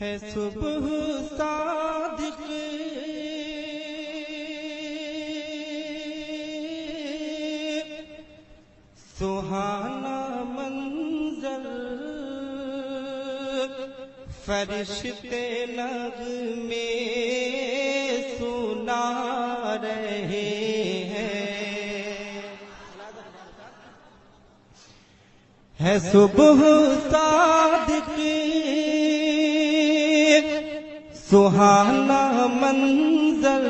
ہے صبح صادق سہانا منظر فرشتے نغمے سنا رہے ہیں، ہے صبح صادق سہانا منظر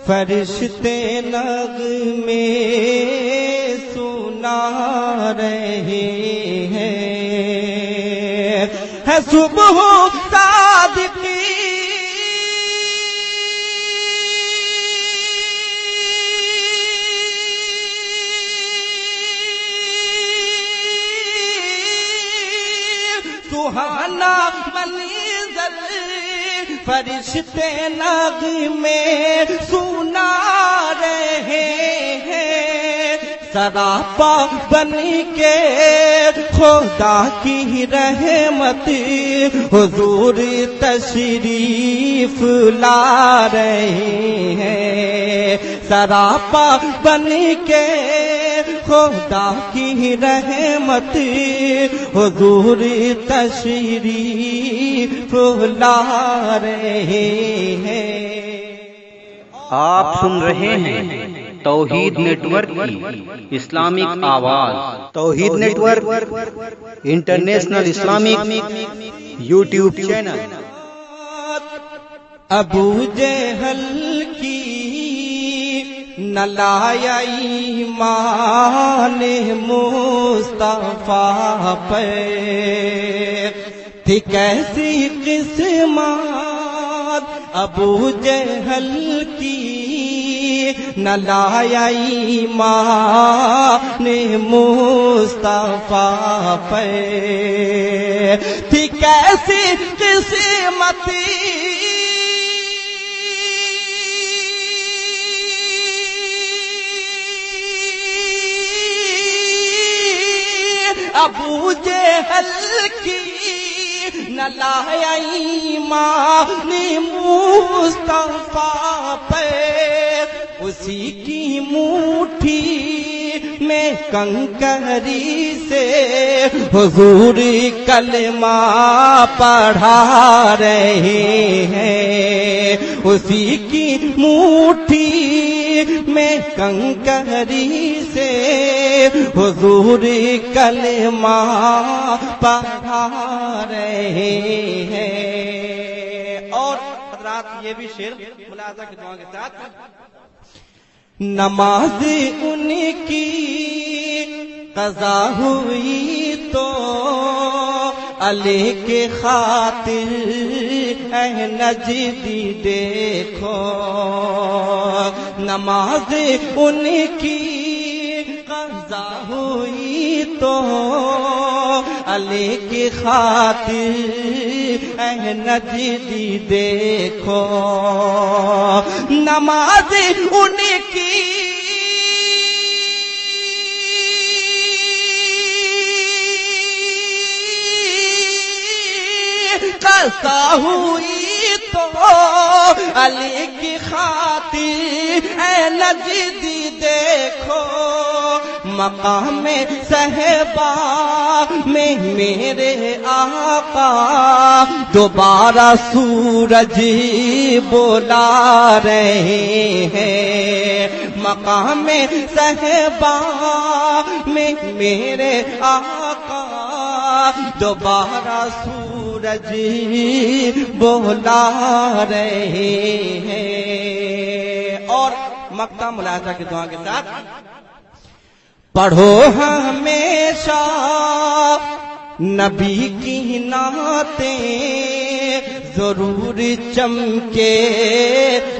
فرشتے نغمے سنا رہے ہیں، ہے صبح صادق سہانا منظر فرشتے نغمے سنا رہے ہیں، سراپا بن کے خدا کی رحمت حضور تشریف لا رہے ہیں، سراپا بن کے خدا کی رحمت حضور تشریف لا رہے ہیں۔ آپ سن رہے ہیں توحید نیٹ ورک کی اسلامک آواز۔ Tawheed network international Islamic YouTube channel. Abu Jahl کی نہ لایا ایمان مصطفیٰ پر، تھی کیسی قسمت ابو جہل کی نہ لایا ایمان مصطفیٰ پر، تھی کیسی قسمت ابو جہل کی نہ لایا ایمان مصطفیٰ پہ، اسی کی مٹھی میں کنکری سے حضور کلمہ پڑھا رہے ہیں، اسی کی مٹھی میں کنکری سے حضور کلمہ پڑھا رہے ہیں۔ اور حضرات یہ بھی شعر ملاحظہ کی دعا کے ساتھ، نماز ان کی قضا ہوئی تو علی کے خاطر اے نجدی دیکھو، نماز ان کی قضا ہوئی تو علی کی خاطر اے نجدی دیکھو، نماز ان کی قضا ہوئی تو علی کی خاطر اے نجدی دیکھو، مقام صحبہ میں میرے آقا دوبارہ سورج بلا رہے ہیں، مقام صحبہ میں میرے آقا دوبارہ سورج بلا رہے ہیں۔ اور مقطع ملاحظہ کی دعا کے ساتھ، پڑھو ہمیشہ نبی کی نعتیں ضرور چمکے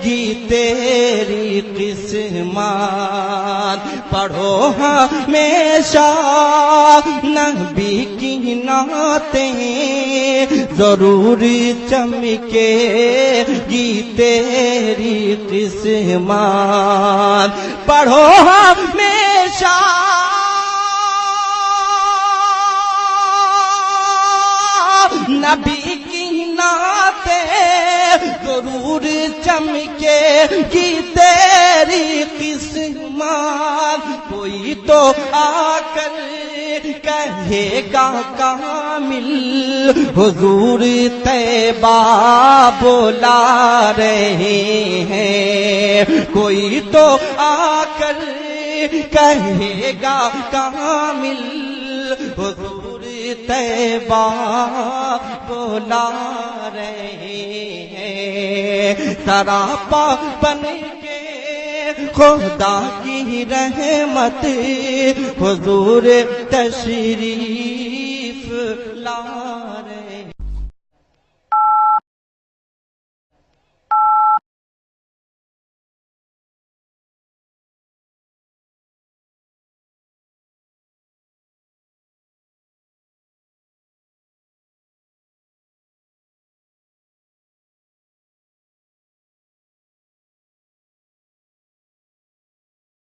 گی تیری قسمت، پڑھو ہمیشہ نبی کی نعتیں ضرور چمکے گی تیری قسمت، پڑھو ہمیشہ نبی کی نعتیں ضرور چمکے گی تیری قسمت، کوئی تو آ کر کہے گا کامل حضور طیبہ بلا رہے ہیں، کوئی تو آ کر کہے گا کامل حضور طیبہ بلا رہے ہیں، سراپا بن کے خدا کی رحمت حضور تشریف لا رہے ہیں۔